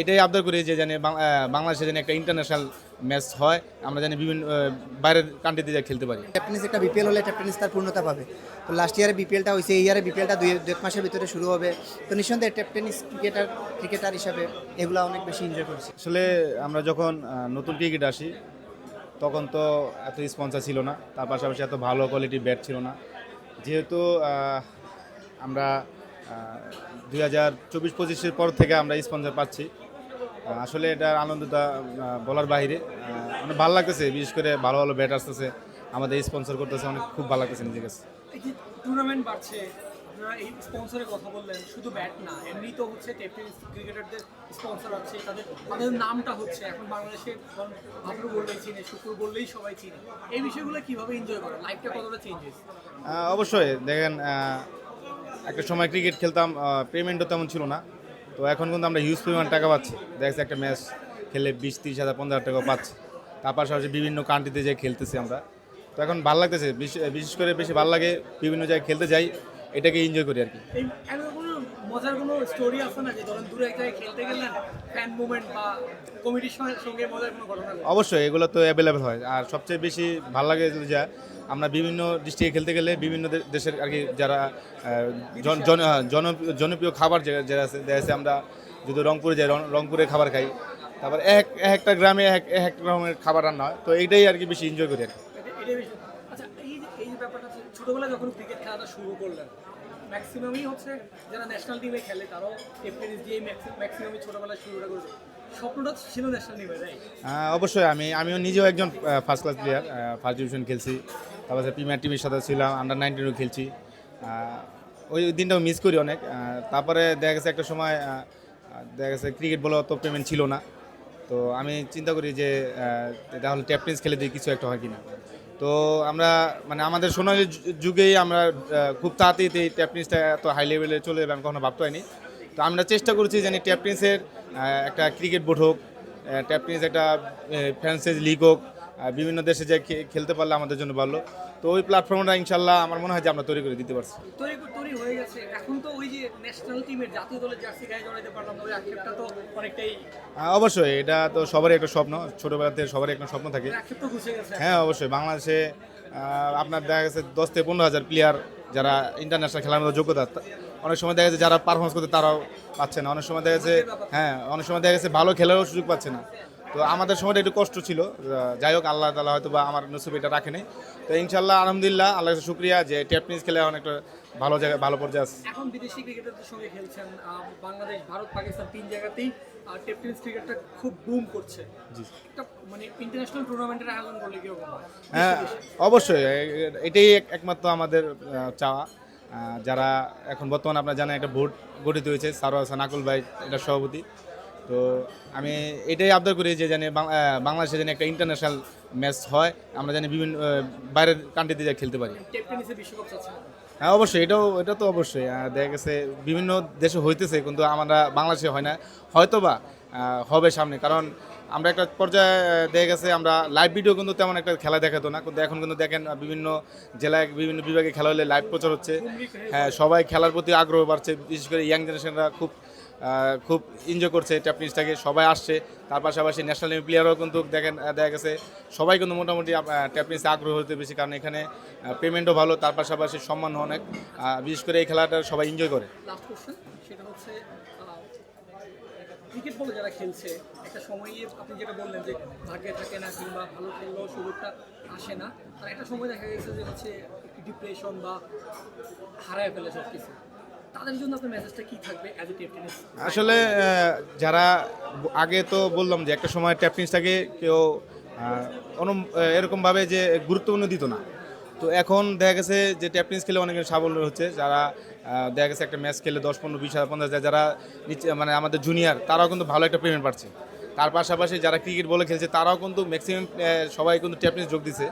এটাই আবদার করি যে জানি বাংলাদেশে যেন একটা ইন্টারন্যাশনাল ম্যাচ হয়, আমরা জানি বিভিন্ন বাইরের কান্ট্রিতে যাই খেলতে পারি। টেনিস একটা বিপিএল হলে টেনিস তার পূর্ণতা পাবে। তো লাস্ট ইয়ারে বিপিএলটা হয়েছে, এই ইয়ারে বিপিএলটা দুই এক মাসের ভিতরে শুরু হবে। তো নিঃসন্দেহে টেনিস ক্রিকেটার হিসাবে এগুলো অনেক বেশি এনজয় করছি। আসলে আমরা যখন নতুন ক্রিকেট আসি তখন তো এত স্পন্সর ছিল না, তার পাশাপাশি এত ভালো কোয়ালিটির ব্যাট ছিল না। যেহেতু আমরা 2024-25-এর পর থেকে আমরা স্পন্সর পাচ্ছি, আসলে এটার আনন্দটা বলার বাইরে। অনেক ভালো লাগতেছে, বিশেষ করে ভালো ভালো ব্যাট আসতেছে, আমাদের স্পন্সর করতেছে, অনেক খুব ভালো লাগতেছে নিজের কাছে। এই যে টুর্নামেন্ট বাড়ছে, আপনারা এই স্পন্সরের কথা বললেন, শুধু ব্যাট না, এমনি তো হচ্ছে টেনিস ক্রিকেটারদের স্পন্সর আছে, তাদের নামটা হচ্ছে এখন বাংলাদেশে ভাবরু বললেই চিনে, শুক্র বললেই সবাই চিনে। এই বিষয়গুলো কিভাবে এনজয় করেন, লাইফটা কতটা চেঞ্জেস? অবশ্যই দেখেন, একটা সময় ক্রিকেট খেলতাম, পেমেন্টও তেমন ছিল না, তো এখন কিন্তু আমরা হিউজ পরিমাণ টাকা পাচ্ছি। দেখা যাচ্ছে একটা ম্যাচ খেলে 20-30 হাজার 15,000 টাকা পাচ্ছি, তার পাশাপাশি বিভিন্ন কান্ট্রিতে যাই খেলতেছি আমরা। তো এখন ভালো লাগতেছে, বিশেষ করে বেশি ভালো লাগে বিভিন্ন জায়গায় খেলতে যাই, এটাকে এনজয় করি আর কি। এই এমন কোনো মজার কোনো স্টোরি আছে না যে ধরেন দূরে এক জায়গায় খেলতে গেলেন, ফ্যান মুভমেন্ট বা কমিটির সঙ্গে মজার কোনো ঘটনা? অবশ্যই এগুলো তো অ্যাভেলেবেল হয়, আর সবচেয়ে বেশি ভালো লাগে যে আমরা বিভিন্ন ডিস্ট্রিক্টে খেলতে গেলে বিভিন্ন দেশের আর কি যারা জনপ্রিয় খাবার যারা আছে, দেখা যাচ্ছে আমরা যদি রংপুরে যাই, রংপুরে খাবার খাই, তারপর একটা গ্রামে এক রকমের খাবার রান্না হয়, তো এইটাই আর কি বেশি এনজয় করি আর কি। এটাই বেশি। আচ্ছা, এই যে ব্যাপারটা হচ্ছে, ছোটবেলায় যখন ক্রিকেট খেলাটা শুরু করলেন, ম্যাক্সিমামই হচ্ছে যারা ন্যাশনাল টিমে খেলে তারাও টেনিস দিয়ে ম্যাক্সিমামই ছোটবেলায় শুরুটা করেছে। স্বপ্নটা ছিল ন্যাশনাল টিমে, তাই? অবশ্যই আমিও নিজেও একজন first class player, first division খেলছি, তারপরে প্রিমিয়ার টিমের সাথে ছিলাম, আন্ডার 19 খেলছি। ওই দিনটাও মিস করি অনেক। তারপরে দেখা গেছে একটা সময় দেখা গেছে ক্রিকেট বলে অত পেমেন্ট ছিল না, তো আমি চিন্তা করি যে তাহলে ট্যাপ টেনিস খেলে দিই, কিছু একটা হয় কিনা। তো আমরা মানে আমাদের সোনালী যুগেই আমরা খুব তাড়াতাড়ি ট্যাপ টেনিসটা এত হাই লেভেলে চলে যাবে আমি কখনো ভাবতে হয়নি। তো আমরা চেষ্টা করছি যেন ট্যাপ টেনিসের একটা ক্রিকেট বোর্ড হোক, ট্যাপ টেনিস একটা ফ্রান্সাইজ লিগ হোক, বিভিন্ন দেশে যে খেলতে পারলে আমাদের জন্য ভালো। তো ওই প্ল্যাটফর্মটা ইনশাল্লাহ আমার মনে হয় যে আমরা তৈরি করে দিতে পারছি। তৈরি হয়ে গেছে। এখন তো ওই যে ন্যাশনাল টিমের জাতীয় দলের জার্সি গায়ে জড়াইতে পারলাম না, ওই আক্ষেপটা তো অনেকটাই। অবশ্যই এটা তো সবারই একটা স্বপ্ন, ছোটোবেলাতে সবারই একটা স্বপ্ন থাকে। আক্ষেপ তো ঘুষে গেছে। হ্যাঁ অবশ্যই, বাংলাদেশে আপনার দেখা গেছে 10-15 হাজার প্লেয়ার যারা ইন্টারন্যাশনাল খেলার মতো যোগ্যতা, অনেক সময় দেখা গেছে যারা পারফরমেন্স করতে তারাও পাচ্ছে না, অনেক সময় দেখা গেছে অনেক সময় দেখা গেছে ভালো খেলারও সুযোগ পাচ্ছে না। তো আমাদের সময়টা একটু কষ্ট ছিল, যাই হোক আল্লাহ তাআলা হয়তো বা আমার নসিবে এটা রাখেনি। তো ইনশাল্লাহ আলহামদুলিল্লাহ, আল্লাহর কাছে শুকরিয়া যে ট্যাপ টেনিস খেলে অনেকটা ভালো জায়গায় ভালো পর্যায়ে আছে। এখন বিদেশি ক্রিকেটারদের সঙ্গে খেলছেন, বাংলাদেশ, ভারত, পাকিস্তান 3 জায়গাতেই টেনিস ক্রিকেটটা খুব বুম করছে। একটা মানে ইন্টারন্যাশনাল টুর্নামেন্টের আয়োজন করলে কিরকম হয়? হ্যাঁ অবশ্যই, এটাই একমাত্র আমাদের চাওয়া। যারা এখন বর্তমানে আপনারা জানেন একটা বোর্ড গঠিত হয়েছে, সারোয়ার হাসান আকুল ভাই এটা সভাপতি। তো আমি এটাই আবদার করি যে জানি বাংলাদেশে যেন একটা ইন্টারন্যাশনাল ম্যাচ হয়, আমরা জানি বিভিন্ন বাইরের কান্ট্রিতে যাই খেলতে পারি। টেনিসের বিশ্বকাপ চলছে। হ্যাঁ অবশ্যই, এটা তো অবশ্যই দেখা গেছে বিভিন্ন দেশে হইতেছে, কিন্তু আমরা বাংলাদেশে হয় না, হয়তো বা হবে সামনে। কারণ আমরা একটা পর্যায়ে দেখা গেছে আমরা লাইভ ভিডিও কিন্তু তেমন একটা খেলা দেখাতো না, কিন্তু এখন কিন্তু দেখেন বিভিন্ন জেলায় বিভিন্ন বিভাগে খেলা হলে লাইভ প্রচার হচ্ছে। হ্যাঁ, সবাই খেলার প্রতি আগ্রহ বাড়ছে, বিশেষ করে ইয়াং জেনারেশনরা খুব এনজয় করছে ট্যাপ টেনিসটাকে, সবাই আসছে। তার পাশাপাশি ন্যাশনাল টিম প্লেয়ারও কিন্তু দেখেন দেখা গেছে সবাই কিন্তু মোটামুটি ট্যাপ টেনিসে আগ্রহ হতে বেশি, কারণ এখানে পেমেন্টও ভালো, তার পাশাপাশি সম্মানও অনেক। বিশেষ করে এই খেলাটা সবাই এনজয় করে। লাস্ট কোশ্চেন, সেটা হচ্ছে ক্রিকেট বলে যারা খেলছে, একটা সময়ে আপনি যেটা বললেন যে ভাগ্যে থাকে না কিংবা ভালো খেললেও সুযোগটা আসে না, আর একটা সময় দেখা গেছে যে হচ্ছে ডিপ্রেশন বা হারায় ফেলে সব কিছু, তাদের জন্য আপনার মেসেজটা কি থাকবে অ্যাজ এ টেনিস? আসলে যারা আগে তো বললাম যে একটা সময় ট্যাপ টেনিসটাকে কেউ এরকমভাবে যে গুরুত্বপূর্ণ দিত না, তো এখন দেখা গেছে যে ট্যাপ টেনিস খেলে অনেকের সাফল্য হচ্ছে। যারা দেখা গেছে একটা ম্যাচ খেলে 10-15-20 হাজার 50 হাজার, যারা নিচে মানে আমাদের জুনিয়র, তারাও কিন্তু ভালো একটা পেমেন্ট পাচ্ছে। তার পাশাপাশি যারা ক্রিকেট বলে খেলছে তারাও কিন্তু ম্যাক্সিমাম সবাই কিন্তু ট্যাপ টেনিস যোগ দিছে।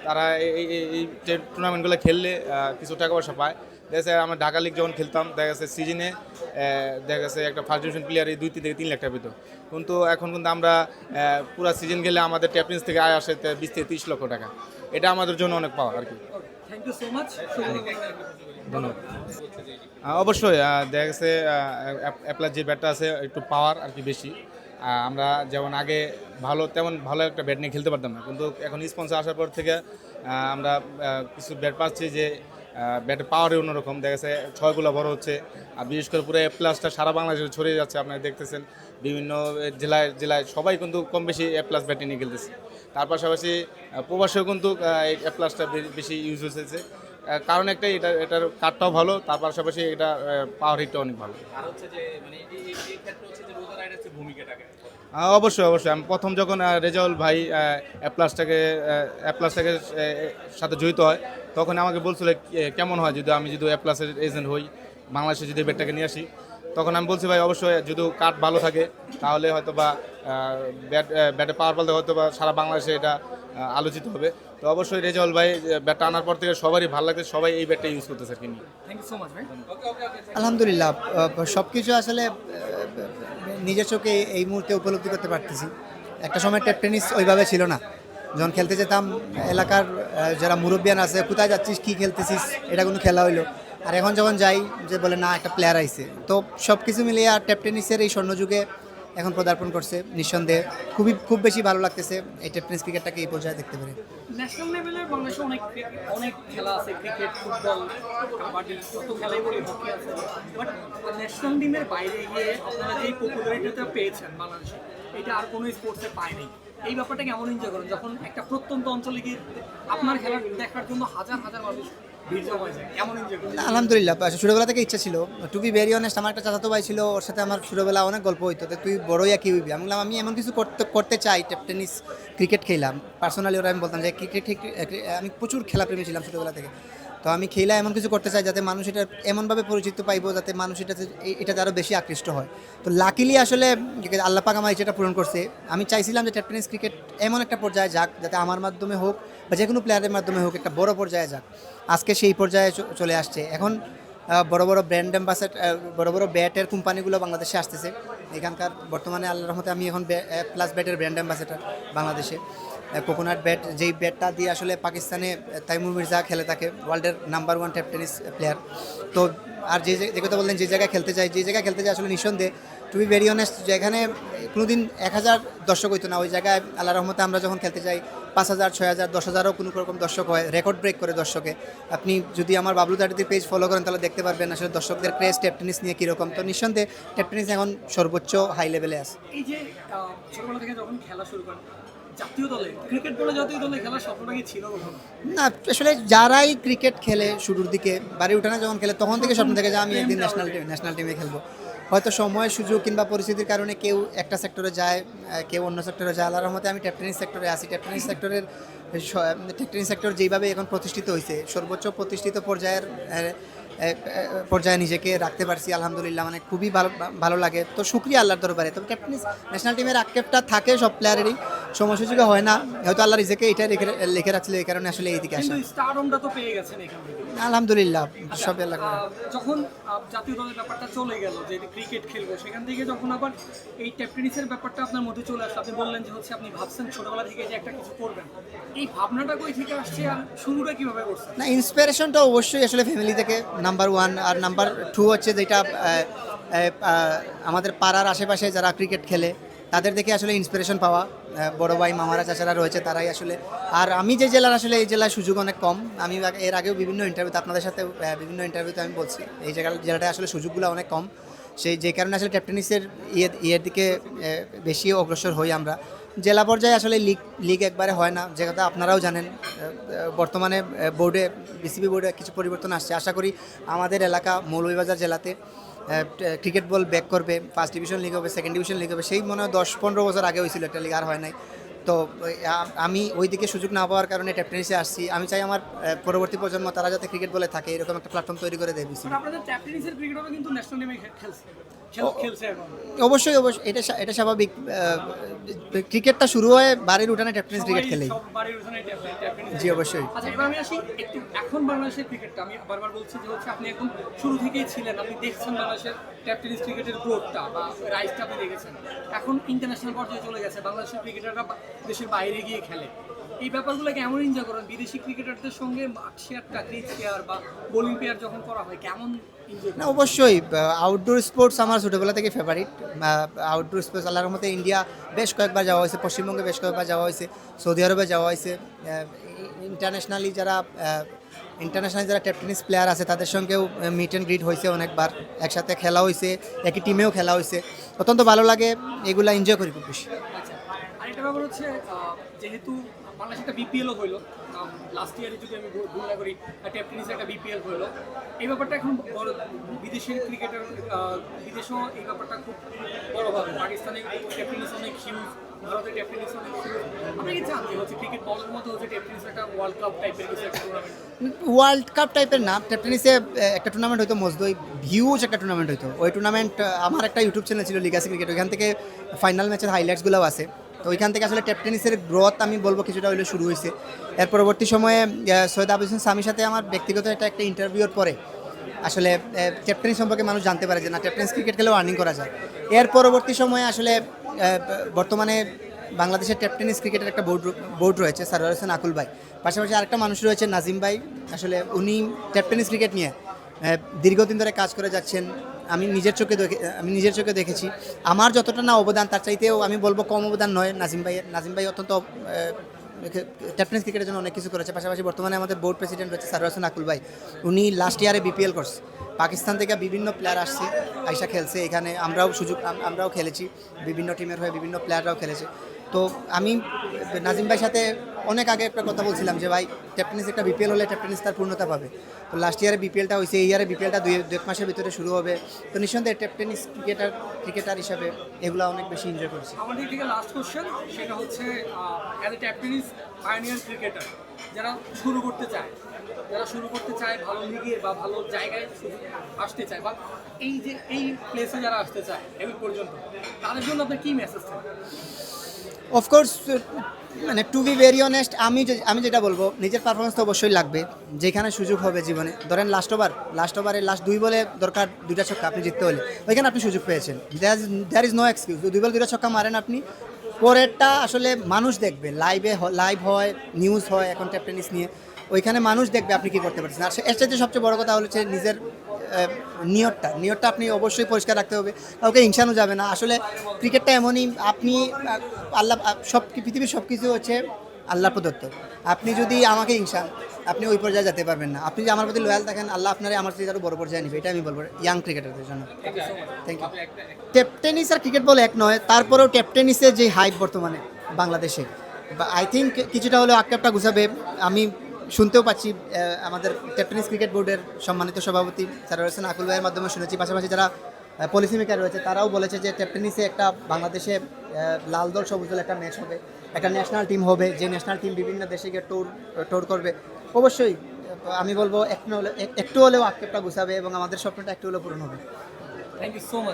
তারা এই টুর্নামেন্টগুলো খেললে কিছু টাকা পয়সা পায়। দেখা যাচ্ছে আমরা ঢাকা লিগ যখন খেলতাম, দেখা গেছে সিজনে দেখা গেছে একটা ফার্স্ট ডিভিশন প্লেয়ারই 2 থেকে 3 লাখ টাকা পেত, কিন্তু এখন কিন্তু আমরা পুরো সিজন গেলে আমাদের ট্যাপ টেনিস থেকে আয় আসে 20 থেকে 30 লক্ষ টাকা। এটা আমাদের জন্য অনেক পাওয়া আর কি। Thank you so much. ধন্যবাদ। অবশ্যই দেখা গেছে অ্যাপ্লাস যে ব্যাটটা আছে একটু পাওয়ার আর কি বেশি। আমরা যেমন আগে তেমন ভালো একটা ব্যাট নিয়ে খেলতে পারতাম না, কিন্তু এখন স্পন্সর আসার পর থেকে আমরা কিছু ব্যাট পাচ্ছি যে ব্যাটের পাওয়ারই অন্যরকম, দেখা গেছে ছয়গুলো বড় হচ্ছে। আর বিশেষ করে পুরো প্লাসটা সারা বাংলাদেশে ছড়িয়ে যাচ্ছে, আপনারা দেখতেছেন বিভিন্ন জেলায় জেলায় সবাই কিন্তু কম বেশি প্লাস ব্যাটে নিয়ে খেলতেছে। তার পাশাপাশি প্রবাসেও কিন্তু এই প্লাসটা বেশি ইউজ হয়েছে। কারণ একটাই, এটার কাঠটাও ভালো, তার পাশাপাশি এটা পাওয়ার হিটটা অনেক ভালো। আর হচ্ছে যে মানে এই ক্ষেত্রে হচ্ছে যে রোজা রাইডার্সের ভূমিকাটাকে অবশ্যই অবশ্যই আমি প্রথম যখন রেজাউল ভাই অ্যাপ্লাসটাকে সাথে জড়িত হয়, তখন আমাকে বলছিল কেমন হয় যদি আমি অ্যাপ্লাসের এজেন্ট হই, বাংলাদেশে যদি ব্যাটটাকে নিয়ে আসি। তখন আমি বলছি ভাই অবশ্যই যদি কাঠ ভালো থাকে তাহলে হয়তো বা ব্যাটে পাওয়ার পালতে হয়তো বা সারা বাংলাদেশে এটা আলোচিত হবে। তো অবশ্যই রেজাউল ভাই ব্যাটটা আনার পর থেকে সবারই ভালো লাগছে, সবাই এই ব্যাটটা ইউজ করতেছে আর কি নিয়ে। থ্যাংক ইউ সো মাচ ভাই। আলহামদুলিল্লাহ, সব কিছু আসলে নিজের চোখে এই মুহূর্তে উপলব্ধি করতে পারতেছি। একটা সময় টেপ টেনিস ওইভাবে ছিল না। যখন খেলতে যেতাম এলাকার যারা মুরব্বিয়ান আছে, কোথায় যাচ্ছিস, কী খেলতেছিস, এটা কোনো খেলা হইলো। আর এখন যখন যাই যে বলে না একটা প্লেয়ার আইছে, তো সব কিছু মিলিয়ে আর টেপ টেনিসের এই স্বর্ণযুগে এখন পদার্পণ করছে নিঃসন্দেহে। খুব বেশি ভালো লাগতেছে এই টেপ টেনিস ক্রিকেটটাকে এই পর্যায়ে দেখতে পেরে। ন্যাশনাল লেভেলে বাংলাদেশে অনেক খেলা আছে, ক্রিকেট, ফুটবল, কাবাডি, কত খেলাই বলি, হকি আছে। বাট ন্যাশনাল টিমের বাইরে গিয়ে আপনারা যেই পপুলারিটিটা পেয়েছেন বাংলাদেশে, এটা আর কোনো স্পোর্টসে পায়নি। এই ব্যাপারটা কেমন এনজয় করেন যখন একটা প্রত্যন্ত অঞ্চলে গিয়ে আপনার খেলা দেখার জন্য হাজার হাজার মানুষ ভিড় জমা যায়, কেমন এনজয় করেন? আলহামদুলিল্লাহ, ছোটোবেলা থেকে ইচ্ছা ছিল। টু বি ভেরি অনেস্ট, আমার একটা চাচাতো ভাই ছিল, ওর সাথে আমার ছোটোবেলা অনেক গল্প হইতো যে তুই বড় হইয়া কী হইবি। আমি বললাম আমি এমন কিছু করতে চাই, টেপ টেনিস, ক্রিকেট খেলাম। পার্সোনালি ওরা আমি বলতাম যে ক্রিকেট আমি প্রচুর খেলাপ্রেমী ছিলাম ছোটোবেলা থেকে। তো আমি খেলা এমন কিছু করতে চাই যাতে মানুষ এটা এমনভাবে পরিচিত পাইব, যাতে মানুষ এটাতে আরও বেশি আকৃষ্ট হয়। তো লাকিলি আসলে আল্লাহ পাক আমার ইচ্ছাটা পূরণ করছে। আমি চাইছিলাম যে টেপ টেনিস ক্রিকেট এমন একটা পর্যায়ে যাক যাতে আমার মাধ্যমে হোক বা যে কোনো প্লেয়ারের মাধ্যমে হোক একটা বড় পর্যায়ে যাক। আজকে সেই পর্যায়ে চলে আসছে। এখন বড় বড় ব্র্যান্ড বড় বড় ব্যাটের কোম্পানিগুলো বাংলাদেশে আসতেছে। এখানকার বর্তমানে আল্লাহর রহমতে আমি এখন প্লাস ব্যাটের ব্র্যান্ড অ্যাম্বাসেডর বাংলাদেশে। কোকোনাট ব্যাট, যেই ব্যাটটা দিয়ে আসলে পাকিস্তানে তাইমুর মির্জা খেলে থাকে, ওয়ার্ল্ডের নাম্বার 1 টেপ টেনিস প্লেয়ার। তো আর যে কথা বললেন যে জায়গায় খেলতে চাই আসলে নিঃসন্দেহে, টু বি ভেরি অনেস্ট, যেখানে কোনোদিন 1000 দর্শক হইতো না, ওই জায়গায় আল্লাহর রহমতে আমরা যখন খেলতে যাই 5000, 6000, 10,000ও কোনো রকম দর্শক হয়, রেকর্ড ব্রেক করে দর্শকে। আপনি যদি আমার বাবলু দাটির পেজ ফলো করেন তাহলে দেখতে পারবেন আসলে দর্শকদের ক্রেজ টেপ টেনিস নিয়ে কীরকম। তো নিঃসন্দেহে টেপ টেনিস এখন সর্বোচ্চ হাই লেভেলে আছে। এই যে ছোটবেলা থেকে যখন খেলা শুরু করেন জাতীয় দলে, ক্রিকেট বলে জাতীয় দলে খেলার স্বপ্নটা কি ছিল কখনো? না, আসলে যারাই ক্রিকেট খেলে শুরুর দিকে, বাড়ি উঠানে যখন খেলে, তখন থেকে স্বপ্ন থেকে যে আমি একদিন ন্যাশনাল টিমে খেলবো। হয়তো সময়, সুযোগ কিংবা পরিস্থিতির কারণে কেউ একটা সেক্টরে যায়, কেউ অন্য সেক্টরে যায়। আল্লাহর রহমতে আমি টেপ টেনিস সেক্টরে আছি। টেপ টেনিস সেক্টর যেইভাবে এখন প্রতিষ্ঠিত হয়েছে, সর্বোচ্চ প্রতিষ্ঠিত পর্যায়ে নিজেকে রাখতে পারছি আলহামদুলিল্লাহ, মানে খুবই ভালো লাগে। তো শুকরিয়া আল্লাহর দরবারে। তবে টেপ টেনিস ন্যাশনাল টিমের আক্ষেপটা থাকে সব প্লেয়ারেরই, সময় সুযোগে হয় না, হয়তো আল্লাহ রিজেকে এটা লিখে রাখছিল, এই কারণে আসলে এইদিকে আসা। কিন্তু স্টারডমটা তো পেয়ে গেছেন এখান থেকে। আলহামদুলিল্লাহ, সব আল্লাহ করে। যখন জাতীয় দলের ব্যাপারটা চলে গেল যে ক্রিকেট খেলবো, সেখান থেকে যখন আবার এই টেপ টেনিসের ব্যাপারটা আপনার মধ্যে চলে আসলো, আপনি বললেন যে হচ্ছে আপনি ভাবছেন ছোটবেলা থেকে যে একটা কিছু করবেন, এই ভাবনাটা কই থেকে আসছে আর শুরুটা কিভাবে করছেন? না, ইন্সপিরেশনটা অবশ্যই আসলে ফ্যামিলি থেকে নাম্বার 1, আর নাম্বার 2 হচ্ছে যেটা আমাদের পাড়ার আশেপাশে যারা ক্রিকেট খেলে তাদের দেখে আসলে ইন্সপিরেশন পাওয়া। বড় ভাই, মামারা, চাচারা রয়েছে, তারাই আসলে। আর আমি যে জেলার, আসলে এই জেলার সুযোগ অনেক কম। আমি এর আগেও বিভিন্ন ইন্টারভিউতে আপনাদের সাথে ইন্টারভিউতে আমি বলছি এই জেলাটায় আসলে সুযোগগুলো অনেক কম। যে কারণে আসলে টেপ টেনিসের ইয়ের দিকে বেশি অগ্রসর হই আমরা। জেলা পর্যায়ে আসলে লিগ একবারে হয় না, যে কথা আপনারাও জানেন। বর্তমানে বিসিবি বোর্ডে কিছু পরিবর্তন আসছে। আশা করি আমাদের এলাকা মৌলভীবাজার জেলাতে ক্রিকেট বল ব্যাক করবে, ফার্স্ট ডিভিশন লিগ হবে, সেকেন্ড ডিভিশন লিগ হবে। সেই মনে হয় 10-15 বছর আগে হয়েছিল একটা লিগ, আর হয় নাই। তো আমি ওই দিকে সুযোগ না পাওয়ার কারণে টেপ টেনিসে আসছি। আমি চাই আমার পরবর্তী প্রজন্ম তারা যাতে ক্রিকেট বলে থাকে, এরকম একটা প্ল্যাটফর্ম তৈরি করে দেয় বিসিবি। আপনাদের টেপ টেনিসের ক্রিকেটাররা কিন্তু ন্যাশনাল টিমে খেলছে, খেলছে এখন। অবশ্যই অবশ্যই এটা স্বাভাবিক। ক্রিকেটটা শুরু হয় বাড়ির উঠানে টেনিস ক্রিকেট খেলেই। সব বাড়ির উঠানে টেনিস। জি অবশ্যই। আচ্ছা, এবার আমি আসি একটু এখন বাংলাদেশের ক্রিকেটটা, আমি বারবার বলছি যে হচ্ছে আপনি একদম শুরু থেকেই ছিলেন, আপনি দেখছেন বাংলাদেশের টেনিস ক্রিকেটের গ্রোথটা বা রাইজটা আপনি দেখেছেন। এখন ইন্টারন্যাশনাল পর্যায়ে চলে গেছে, বাংলাদেশের ক্রিকেটাররা দেশের বাইরে গিয়ে খেলে। এই ব্যাপারগুলো কেমন এনজয় করেন? বিদেশি ক্রিকেটারদের সঙ্গে মাঠ শেয়ারটা, ক্রিজ শেয়ার বা বোলিং পেয়ার যখন করা হয় কেমন এনজয় না অবশ্যই আউটডোর স্পোর্টস আমার ছোটোবেলা থেকে ফেভারিট। আউটডোর স্পোর্টস আল্লাহর মতে ইন্ডিয়া বেশ কয়েকবার যাওয়া হয়েছে, পশ্চিমবঙ্গে বেশ কয়েকবার যাওয়া হয়েছে, সৌদি আরবে যাওয়া হয়েছে। ইন্টারন্যাশনালি যারা টেনিস প্লেয়ার আছে তাদের সঙ্গেও মিট অ্যান্ড গ্রিট হয়েছে অনেকবার, একসাথে খেলা হয়েছে, একই টিমেও খেলা হয়েছে, অত্যন্ত ভালো লাগে, এগুলো এনজয় করি খুব বেশি। আচ্ছা, আরেকটা ব্যাপার হচ্ছে যেহেতু বাংলাদেশে একটা বিপিএলও হইলো লাস্ট ইয়ারে, যদি আমি তুলনা করি টেনিসে একটা বিপিএল হইলো, এই ব্যাপারটা এখন বড় বিদেশের ক্রিকেটার বিদেশেও এই ব্যাপারটা খুব বড়োভাবে, পাকিস্তানে টেনিস অনেক হিউজ, ভারতের টেনিস অনেক হিউজ। আপনি কি চান যে হচ্ছে ক্রিকেট বলের মতো হচ্ছে টেনিস একটা ওয়ার্ল্ড কাপ টাইপের কিছু একটা টুর্নামেন্ট? ওয়ার্ল্ড কাপ টাইপের না, টেনিসে একটা টুর্নামেন্ট হতো মজদুই, হিউজ একটা টুর্নামেন্ট হতো। ওই টুর্নামেন্ট আমার একটা ইউটিউব চ্যানেল ছিল লিগাসি ক্রিকেট, ওইখান থেকে ফাইনাল ম্যাচের হাইলাইটসগুলোও আছে। তো ওইখান থেকে আসলে টেনিসের গ্রোথ আমি বলবো কিছুটা হইলে শুরু হয়েছে। এর পরবর্তী সময়ে সৈয়দ আবুল হোসেন সামির সাথে আমার ব্যক্তিগত একটা ইন্টারভিউর পরে আসলে টেনিস সম্পর্কে মানুষ জানতে পারে যে না, টেনিস ক্রিকেট খেলেও আর্নিং করা যায়। এর পরবর্তী সময়ে আসলে বর্তমানে বাংলাদেশের টেনিস ক্রিকেটের একটা বোর্ড রয়েছে, সারওয়ার হোসেন আকুল ভাই, পাশাপাশি আরেকটা মানুষ রয়েছে নাজিম ভাই। আসলে উনি টেনিস ক্রিকেট নিয়ে দীর্ঘদিন ধরে কাজ করে যাচ্ছেন। আমি নিজের চোখে দেখেছি। আমার যতটা না অবদান, তার চাইতেও আমি বলবো কম অবদান নয় নাজিম ভাই অত্যন্ত টেনিস ক্রিকেটের জন্য অনেক কিছু করেছে। পাশাপাশি বর্তমানে আমাদের বোর্ড প্রেসিডেন্ট রয়েছে সারওয়ার হোসেন আকুল ভাই, উনি লাস্ট ইয়ারে বিপিএল করছে। পাকিস্তান থেকে বিভিন্ন প্লেয়ার আসছে, আইসা খেলছে এখানে, আমরাও খেলেছি, বিভিন্ন টিমের হয়ে বিভিন্ন প্লেয়াররাও খেলেছে। তো আমি নাজিম ভাইয়ের সাথে অনেক আগে একটা কথা বলছিলাম যে ভাই টেনিস একটা বিপিএল হলে টেনিস তার পূর্ণতা পাবে। তো লাস্ট ইয়ারে বিপিএলটা হয়েছে, এই ইয়ারে বিপিএলটা দুই এক মাসের ভিতরে শুরু হবে। তো নিঃসন্দেহে টেনিস ক্রিকেটার হিসাবে এগুলো অনেক বেশি এনজয় করছি। আমাদের থেকে লাস্ট কোশ্চেন, সেটা হচ্ছে as a tennis pioneer cricketer যারা শুরু করতে চায় ভালো লিগে বা ভালো জায়গায় আসতে চায়, বা এই প্লেসে যারা আসতে চায় এখন পর্যন্ত, তাদের জন্য আপনার কী মেসেজ থাকে? অফকোর্স, মানে টু বি ভেরি অনেস্ট, আমি যেটা বলবো, নিজের পারফরমেন্স তো অবশ্যই লাগবে। যেখানে সুযোগ হবে জীবনে, ধরেন লাস্ট ওভারে লাস্ট 2 বলে দরকার 2টা ছক্কা আপনি জিততে হলে, ওইখানে আপনি সুযোগ পেয়েছেন, দেয়ার ইজ নো এক্সকিউজ। 2 বলে 2টা ছক্কা মারেন আপনি, পরেরটা আসলে মানুষ দেখবে, লাইভ হয়, নিউজ হয় এখন টেনিস নিয়ে, ওইখানে মানুষ দেখবে আপনি কী করতে পারছেন। আর এর চাইতে সবচেয়ে বড় কথা হচ্ছে নিজের নিয়তটা আপনি অবশ্যই পরিষ্কার রাখতে হবে, কাউকে হিংসানো যাবে না। আসলে ক্রিকেটটা এমনই, আপনি আল্লাহ পৃথিবীর সব কিছু হচ্ছে আল্লাহ প্রদত্ত। আপনি যদি আমাকে হিংসান, আপনি ওই পর্যায়ে যেতে পারবেন না। আপনি যদি আমার প্রতি লয়াল থাকেন, আল্লাহ আপনারা আমার প্রতি আরও বড় পর্যায়ে নেবে, এটা আমি বলবো ইয়াং ক্রিকেটারদের জন্য। Thank you. টেনিস আর ক্রিকেট বলে এক নয়, তারপরেও টেনিসের যে হাইপ বর্তমানে বাংলাদেশে, আই থিঙ্ক কিছুটা হলেও আক্ষেপটা গুছাবে। আমি শুনতেও পাচ্ছি, আমাদের টেনিস ক্রিকেট বোর্ডের সম্মানিত সভাপতি সারওয়ার হোসেন আকুল ভাইয়ের মাধ্যমে শুনেছি, পাশাপাশি যারা পলিসি মেকার রয়েছে তারাও বলেছে যে টেনিসে একটা বাংলাদেশে লাল দল সবুজ দল একটা ম্যাচ হবে, একটা ন্যাশনাল টিম হবে, যে ন্যাশনাল টিম বিভিন্ন দেশে গিয়ে ট্যুর করবে। অবশ্যই আমি বলবো একটু হলেও আক্ষেপটা গুছাবে এবং আমাদের স্বপ্নটা একটু হলেও পূরণ হবে। Thank you so much.